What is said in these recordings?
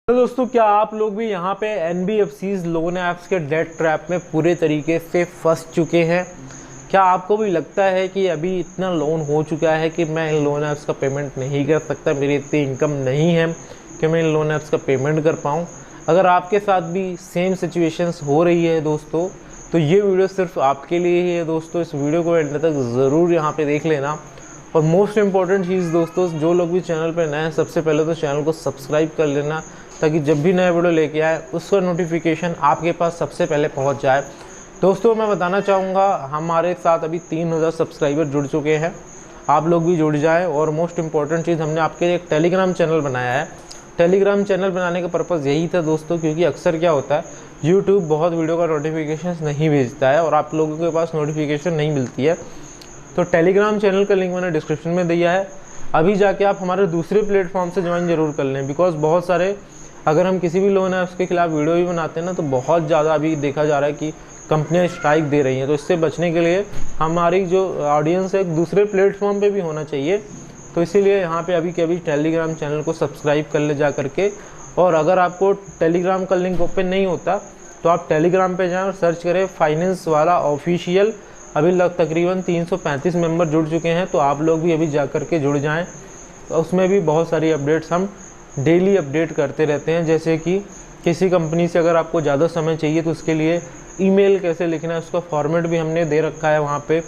तो दोस्तों, क्या आप लोग भी यहाँ पे NBFCs लोन ऐप्स के डेट ट्रैप में पूरे तरीके से फंस चुके हैं? क्या आपको भी लगता है कि अभी इतना लोन हो चुका है कि मैं इन लोन ऐप्स का पेमेंट नहीं कर सकता, मेरी इतनी इनकम नहीं है कि मैं इन लोन ऐप्स का पेमेंट कर पाऊँ? अगर आपके साथ भी सेम सिचुएशंस हो रही है दोस्तों, तो ये वीडियो सिर्फ आपके लिए ही है दोस्तों। इस वीडियो को एंड तक ज़रूर यहाँ पे देख लेना। और मोस्ट इम्पॉर्टेंट चीज़ दोस्तों, जो लोग भी चैनल पर नए हैं, सबसे पहले तो चैनल को सब्सक्राइब कर लेना, ताकि जब भी नया वीडियो लेके आए उसका नोटिफिकेशन आपके पास सबसे पहले पहुंच जाए। दोस्तों, मैं बताना चाहूँगा, हमारे साथ अभी 3000 सब्सक्राइबर जुड़ चुके हैं। आप लोग भी जुड़ जाएं। और मोस्ट इम्पॉर्टेंट चीज़, हमने आपके लिए एक टेलीग्राम चैनल बनाया है। टेलीग्राम चैनल बनाने का पर्पज़ यही था दोस्तों, क्योंकि अक्सर क्या होता है, यूट्यूब बहुत वीडियो का नोटिफिकेशन नहीं भेजता है और आप लोगों के पास नोटिफिकेशन नहीं मिलती है। तो टेलीग्राम चैनल का लिंक मैंने डिस्क्रिप्शन में दिया है। अभी जाके आप हमारे दूसरे प्लेटफॉर्म से ज्वाइन जरूर कर लें, बिकॉज बहुत सारे, अगर हम किसी भी लोन है उसके खिलाफ वीडियो भी बनाते हैं ना, तो बहुत ज़्यादा अभी देखा जा रहा है कि कंपनियां स्ट्राइक दे रही हैं। तो इससे बचने के लिए हमारी जो ऑडियंस है एक दूसरे प्लेटफॉर्म पे भी होना चाहिए। तो इसीलिए यहाँ पे अभी के अभी टेलीग्राम चैनल को सब्सक्राइब कर ले जा करके। और अगर आपको टेलीग्राम का लिंक ओपन नहीं होता तो आप टेलीग्राम पे जाएँ और सर्च करें फाइनेंस वाला ऑफिशियल। अभी तकरीबन 335 मेंबर जुड़ चुके हैं, तो आप लोग भी अभी जा करके जुड़ जाएँ। तो उसमें भी बहुत सारी अपडेट्स हम डेली अपडेट करते रहते हैं। जैसे कि किसी कंपनी से अगर आपको ज़्यादा समय चाहिए तो उसके लिए ईमेल कैसे लिखना है, उसका फॉर्मेट भी हमने दे रखा है वहाँ पे।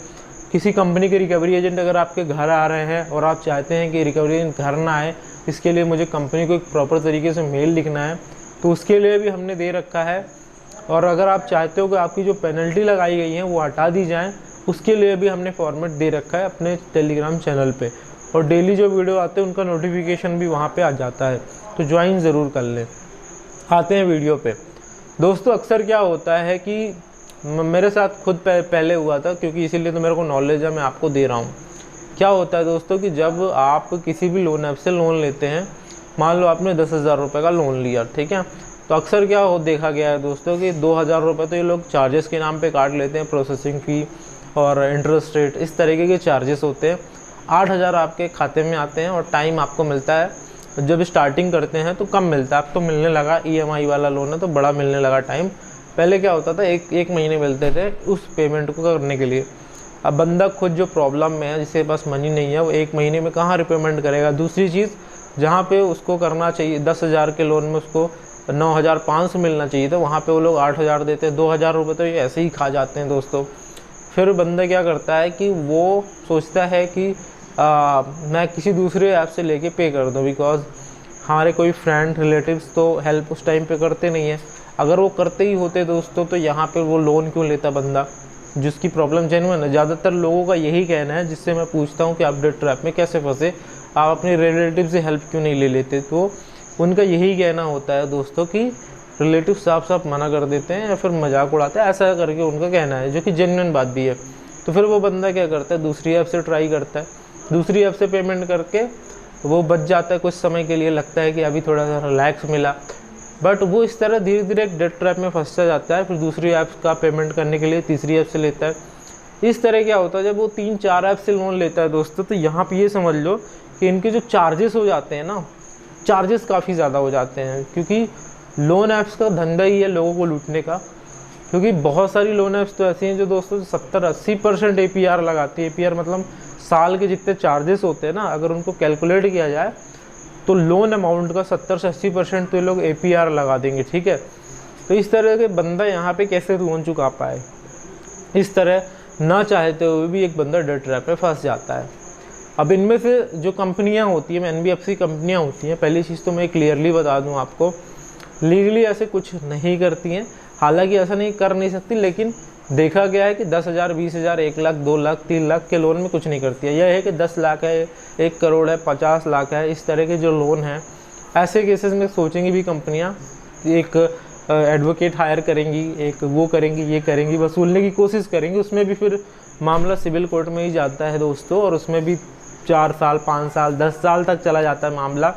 किसी कंपनी के रिकवरी एजेंट अगर आपके घर आ रहे हैं और आप चाहते हैं कि रिकवरी एजेंट घर ना आए, इसके लिए मुझे कंपनी को एक प्रॉपर तरीके से मेल लिखना है, तो उसके लिए भी हमने दे रखा है। और अगर आप चाहते हो कि आपकी जो पेनल्टी लगाई गई है वो हटा दी जाए, उसके लिए भी हमने फॉर्मेट दे रखा है अपने टेलीग्राम चैनल पे। और डेली जो वीडियो आते हैं उनका नोटिफिकेशन भी वहाँ पे आ जाता है, तो ज्वाइन ज़रूर कर लें। आते हैं वीडियो पे। दोस्तों, अक्सर क्या होता है कि मेरे साथ खुद पहले हुआ था, क्योंकि इसीलिए तो मेरे को नॉलेज है, मैं आपको दे रहा हूँ। क्या होता है दोस्तों कि जब आप किसी भी लोन ऐप से लोन लेते हैं, मान लो आपने 10,000 रुपये का लोन लिया, ठीक है, तो अक्सर क्या देखा गया है दोस्तों कि 2,000 रुपये तो ये लोग चार्जेस के नाम पे काट लेते हैं, प्रोसेसिंग फ़ी और इंटरेस्ट रेट, इस तरीके के चार्जेस होते हैं। 8,000 आपके खाते में आते हैं और टाइम आपको मिलता है। जब स्टार्टिंग करते हैं तो कम मिलता है, अब तो मिलने लगा, EMI वाला लोन है तो बड़ा मिलने लगा टाइम। पहले क्या होता था, एक महीने मिलते थे उस पेमेंट को करने के लिए। अब बंदा खुद जो प्रॉब्लम में है, जिसके पास मनी नहीं है, वो 1 महीने में कहाँ रिपेमेंट करेगा। दूसरी चीज़, जहाँ पे उसको करना चाहिए 10,000 के लोन में उसको 9,500 मिलना चाहिए था, वहाँ पे वो लोग 8,000 देते हैं। 2,000 रुपये तो ये ऐसे ही खा जाते हैं दोस्तों। फिर बंदा क्या करता है कि वो सोचता है कि मैं किसी दूसरे ऐप से लेके पे कर दूँ, बिकॉज हमारे कोई फ्रेंड रिलेटिव्स तो हेल्प उस टाइम पे करते नहीं है। अगर वो करते ही होते दोस्तों, तो यहाँ पे वो लोन क्यों लेता बंदा, जिसकी प्रॉब्लम जेन्युइन है। ज़्यादातर लोगों का यही कहना है, जिससे मैं पूछता हूँ कि आप डेट ट्रैप में कैसे फंसे, आप अपने रिलेटिव से हेल्प क्यों नहीं ले लेते, तो उनका यही कहना होता है दोस्तों कि रिलेटिव साफ साफ मना कर देते हैं या फिर मजाक उड़ाते हैं, ऐसा करके उनका कहना है, जो कि जेन्युइन बात भी है। तो फिर वो बंदा क्या करता है, दूसरी ऐप से ट्राई करता है, दूसरी ऐप से पेमेंट करके वो बच जाता है कुछ समय के लिए, लगता है कि अभी थोड़ा सा रिलैक्स मिला, बट वो इस तरह धीरे धीरे एक डेट ट्रैप में फंसता जाता है। फिर दूसरी ऐप का पेमेंट करने के लिए तीसरी ऐप से लेता है। इस तरह क्या होता है, जब वो 3-4 ऐप से लोन लेता है दोस्तों, तो यहाँ पे ये समझ लो कि इनके जो चार्जेस हो जाते हैं ना, चार्जेस काफ़ी ज़्यादा हो जाते हैं, क्योंकि लोन ऐप्स का धंधा ही है लोगों को लूटने का। क्योंकि बहुत सारी लोन ऐप्स तो ऐसी हैं जो दोस्तों 70-80% APR लगाती है। APR मतलब साल के जितने चार्जेस होते हैं ना, अगर उनको कैलकुलेट किया जाए तो लोन अमाउंट का 70 से 80% तो ये लोग APR लगा देंगे, ठीक है। तो इस तरह के बंदा यहाँ पे कैसे लोन चुका पाए, इस तरह ना चाहते हुए भी एक बंदा डेट ट्रैप में फंस जाता है। अब इनमें से जो कंपनियाँ होती हैं, NBFC कंपनियाँ होती हैं, पहली चीज़ तो मैं क्लियरली बता दूँ आपको, लीगली ऐसे कुछ नहीं करती हैं। हालांकि ऐसा नहीं कर नहीं सकती, लेकिन देखा गया है कि 10,000, 20,000, 1 लाख, 2 लाख, 3 लाख के लोन में कुछ नहीं करती है। यह है कि 10 लाख है, 1 करोड़ है, 50 लाख है, इस तरह के जो लोन हैं, ऐसे केसेस में सोचेंगी भी कंपनियां, एक एडवोकेट हायर करेंगी, एक वो करेंगी, ये करेंगी, वसूलने की कोशिश करेंगी। उसमें भी फिर मामला सिविल कोर्ट में ही जाता है दोस्तों, और उसमें भी 4 साल, 5 साल, 10 साल तक चला जाता है मामला।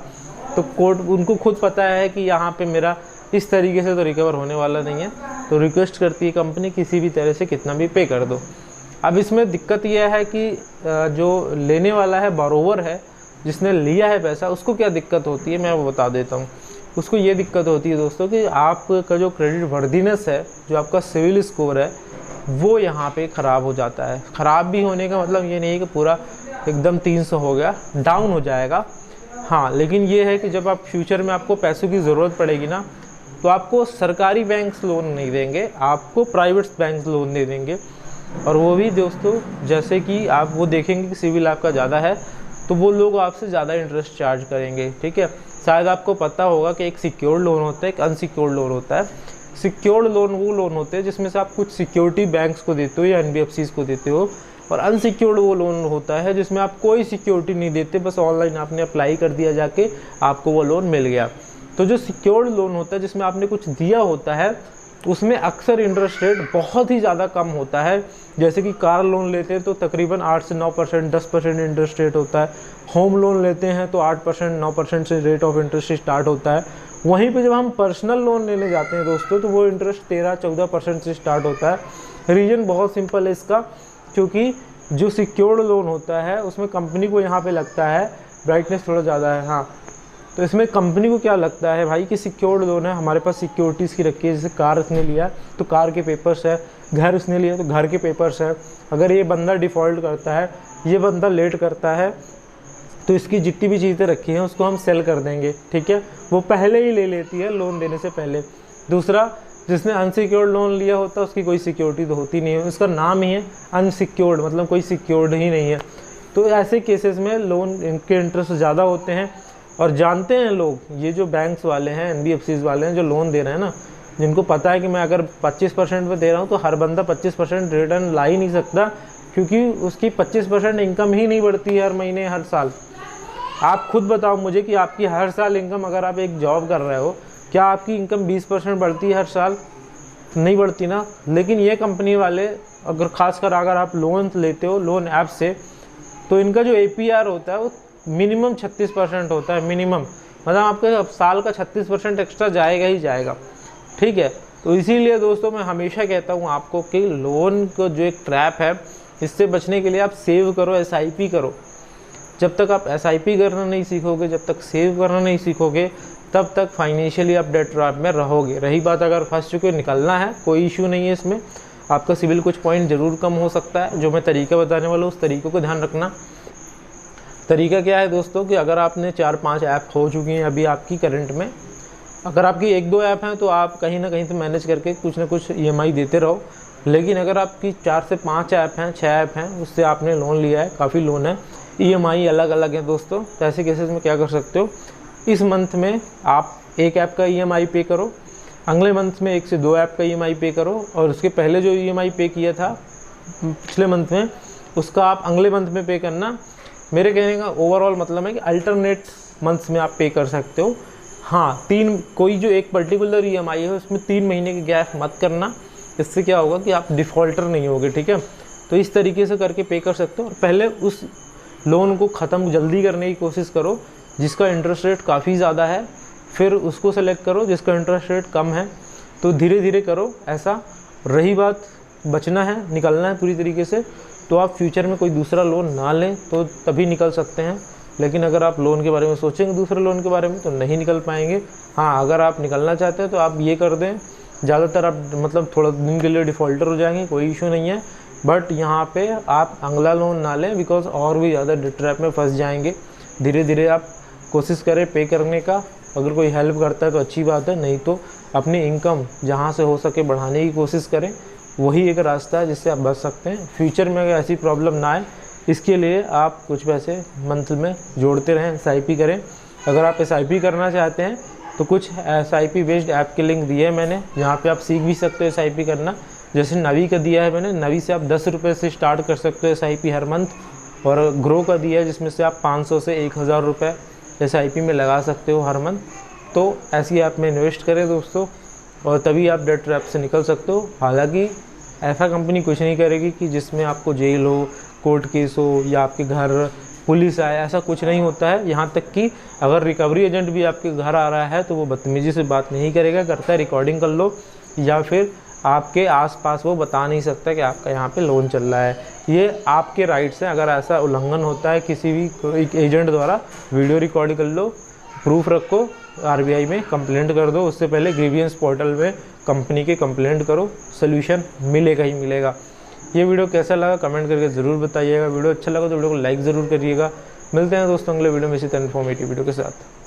तो कोर्ट, उनको खुद पता है कि यहाँ पे मेरा इस तरीके से तो रिकवर होने वाला नहीं है, तो रिक्वेस्ट करती है कंपनी किसी भी तरह से कितना भी पे कर दो। अब इसमें दिक्कत यह है कि जो लेने वाला है, बोरोवर है, जिसने लिया है पैसा, उसको क्या दिक्कत होती है मैं वो बता देता हूँ। उसको ये दिक्कत होती है दोस्तों कि आपका जो क्रेडिट वर्दीनेस है, जो आपका सिविल स्कोर है, वो यहाँ पे ख़राब हो जाता है। ख़राब भी होने का मतलब ये नहीं है कि पूरा एकदम 300 हो गया, डाउन हो जाएगा। हाँ, लेकिन ये है कि जब आप फ्यूचर में आपको पैसों की ज़रूरत पड़ेगी ना, तो आपको सरकारी बैंक्स लोन नहीं देंगे, आपको प्राइवेट बैंक्स लोन दे देंगे। और वो भी दोस्तों जैसे कि आप वो देखेंगे कि सिविल आपका ज़्यादा है तो वो लोग आपसे ज़्यादा इंटरेस्ट चार्ज करेंगे। ठीक है, शायद आपको पता होगा कि एक सिक्योर्ड लोन होता है, एक अनसिक्योर्ड लोन होता है। सिक्योर्ड लोन वो लोन होते हैं जिसमें से आप कुछ सिक्योरिटी बैंक्स को देते हो या एनबीएफसीज को देते हो, और अनसिक्योर्ड वो लोन होता है जिसमें आप कोई सिक्योरिटी नहीं देते, बस ऑनलाइन आपने अप्लाई कर दिया जाके, आपको वो लोन मिल गया। तो जो सिक्योर्ड लोन होता है जिसमें आपने कुछ दिया होता है, उसमें अक्सर इंटरेस्ट रेट बहुत ही ज़्यादा कम होता है। जैसे कि कार लोन लेते हैं तो तकरीबन 8 से 9%, 10% इंटरेस्ट रेट होता है। होम लोन लेते हैं तो 8%, 9% से रेट ऑफ इंटरेस्ट स्टार्ट होता है। वहीं पे जब हम पर्सनल लोन लेने जाते हैं दोस्तों, तो वो इंटरेस्ट 13-14% से स्टार्ट होता है। रीज़न बहुत सिंपल है इसका, क्योंकि जो सिक्योर्ड लोन होता है उसमें कंपनी को यहाँ पे लगता है, ब्राइटनेस थोड़ा ज़्यादा है, हाँ, तो इसमें कंपनी को क्या लगता है भाई कि सिक्योर्ड लोन है, हमारे पास सिक्योरिटीज़ की रखी है। जैसे कार उसने लिया तो कार के पेपर्स है, घर उसने लिया तो घर के पेपर्स है। अगर ये बंदा डिफ़ॉल्ट करता है, ये बंदा लेट करता है, तो इसकी जितनी भी चीज़ें रखी हैं उसको हम सेल कर देंगे। ठीक है, वो पहले ही ले लेती है लोन देने से पहले। दूसरा, जिसने अनसिक्योर्ड लोन लिया होता है उसकी कोई सिक्योरिटी तो होती नहीं है, उसका नाम ही है अनसिक्योर्ड, मतलब कोई सिक्योर्ड ही नहीं है। तो ऐसे केसेस में लोन इनके इंटरेस्ट ज़्यादा होते हैं। और जानते हैं लोग, ये जो बैंक्स वाले हैं, एनबीएफसीज वाले हैं जो लोन दे रहे हैं ना, जिनको पता है कि मैं अगर 25% में दे रहा हूँ तो हर बंदा 25% रिटर्न ला ही नहीं सकता, क्योंकि उसकी 25% इनकम ही नहीं बढ़ती है हर महीने, हर साल। आप खुद बताओ मुझे कि आपकी हर साल इनकम, अगर आप एक जॉब कर रहे हो, क्या आपकी इनकम 20% बढ़ती है हर साल? नहीं बढ़ती ना। लेकिन ये कंपनी वाले, अगर खासकर अगर आप लोन लेते हो लोन ऐप से, तो इनका जो APR होता है वो मिनिमम 36% होता है, मिनिमम, मतलब आपके साल का 36% एक्स्ट्रा जाएगा ही जाएगा। ठीक है, तो इसीलिए दोस्तों मैं हमेशा कहता हूँ आपको कि लोन को जो एक ट्रैप है, इससे बचने के लिए आप सेव करो, SIP करो। जब तक आप SIP करना नहीं सीखोगे, जब तक सेव करना नहीं सीखोगे, तब तक फाइनेंशियली आप डेट ट्रैप में रहोगे। रही बात अगर फंस चुके निकलना है, कोई इशू नहीं है इसमें। आपका सिविल कुछ पॉइंट ज़रूर कम हो सकता है, जो मैं तरीका बताने वाला हूँ उस तरीक़ों को ध्यान रखना। तरीका क्या है दोस्तों कि अगर आपने 4-5 ऐप हो चुकी हैं अभी आपकी करंट में, अगर आपकी 1-2 ऐप हैं तो आप कहीं ना कहीं से मैनेज करके कुछ ना कुछ EMI देते रहो। लेकिन अगर आपकी 4 से 5 ऐप हैं, 6 ऐप हैं, उससे आपने लोन लिया है, काफ़ी लोन है, EMI अलग अलग है दोस्तों, तो ऐसे केसेस में क्या कर सकते हो, इस मंथ में आप एक ऐप का EMI पे करो, अगले मंथ में 1 से 2 ऐप का EMI पे करो, और उसके पहले जो EMI पे किया था पिछले मंथ में, उसका आप अगले मंथ में पे करना। मेरे कहने का ओवरऑल मतलब है कि अल्टरनेट मंथ्स में आप पे कर सकते हो। हाँ, कोई जो एक पर्टिकुलर EMI है उसमें 3 महीने की गैप मत करना, इससे क्या होगा कि आप डिफ़ॉल्टर नहीं होगे। ठीक है, तो इस तरीके से करके पे कर सकते हो। और पहले उस लोन को ख़त्म जल्दी करने की कोशिश करो जिसका इंटरेस्ट रेट काफ़ी ज़्यादा है, फिर उसको सेलेक्ट करो जिसका इंटरेस्ट रेट कम है। तो धीरे धीरे करो ऐसा। रही बात बचना है, निकलना है पूरी तरीके से, तो आप फ्यूचर में कोई दूसरा लोन ना लें, तो तभी निकल सकते हैं। लेकिन अगर आप लोन के बारे में सोचेंगे दूसरे लोन के बारे में, तो नहीं निकल पाएंगे। हाँ, अगर आप निकलना चाहते हैं तो आप ये कर दें, ज़्यादातर आप मतलब थोड़ा दिन के लिए डिफ़ॉल्टर हो जाएंगे, कोई इशू नहीं है। बट यहाँ पे आप अगला लोन ना लें, बिकॉज और भी ज़्यादा डेट ट्रैप में फंस जाएंगे। धीरे धीरे आप कोशिश करें पे करने का, अगर कोई हेल्प करता है तो अच्छी बात है, नहीं तो अपनी इनकम जहाँ से हो सके बढ़ाने की कोशिश करें। वही एक रास्ता है जिससे आप बच सकते हैं। फ्यूचर में अगर ऐसी प्रॉब्लम ना आए, इसके लिए आप कुछ पैसे मंथ में जोड़ते रहें, SIP करें। अगर आप SIP करना चाहते हैं तो कुछ SIP बेस्ड ऐप के लिंक दिए हैं मैंने, जहाँ पे आप सीख भी सकते हो SIP करना। जैसे नवी का दिया है मैंने, नवी से आप 10 रुपये से स्टार्ट कर सकते हो SIP हर मंथ, और ग्रो का दिया है जिसमें से आप 500 से 1000 रुपये SIP में लगा सकते हो हर मंथ। तो ऐसी ऐप में इन्वेस्ट करें दोस्तों, और तभी आप डेट ट्रैप से निकल सकते हो। हालांकि ऐसा कंपनी कुछ नहीं करेगी कि जिसमें आपको जेल हो, कोर्ट केस हो, या आपके घर पुलिस आए, ऐसा कुछ नहीं होता है। यहाँ तक कि अगर रिकवरी एजेंट भी आपके घर आ रहा है तो वो बदतमीजी से बात नहीं करेगा, करता है रिकॉर्डिंग कर लो, या फिर आपके आसपास वो बता नहीं सकता कि आपका यहाँ पे लोन चल रहा है। ये आपके राइट्स हैं। अगर ऐसा उल्लंघन होता है किसी भी एक एजेंट द्वारा, वीडियो रिकॉर्ड कर लो, प्रूफ रखो, आरबीआई में कंप्लेंट कर दो, उससे पहले ग्रीवियंस पोर्टल में कंपनी के कंप्लेंट करो, सोल्यूशन मिलेगा ही मिलेगा। ये वीडियो कैसा लगा कमेंट करके ज़रूर बताइएगा। वीडियो अच्छा लगा तो वीडियो को लाइक ज़रूर करिएगा। मिलते हैं दोस्तों अगले वीडियो में इसी तरह इन्फॉर्मेटिव वीडियो के साथ।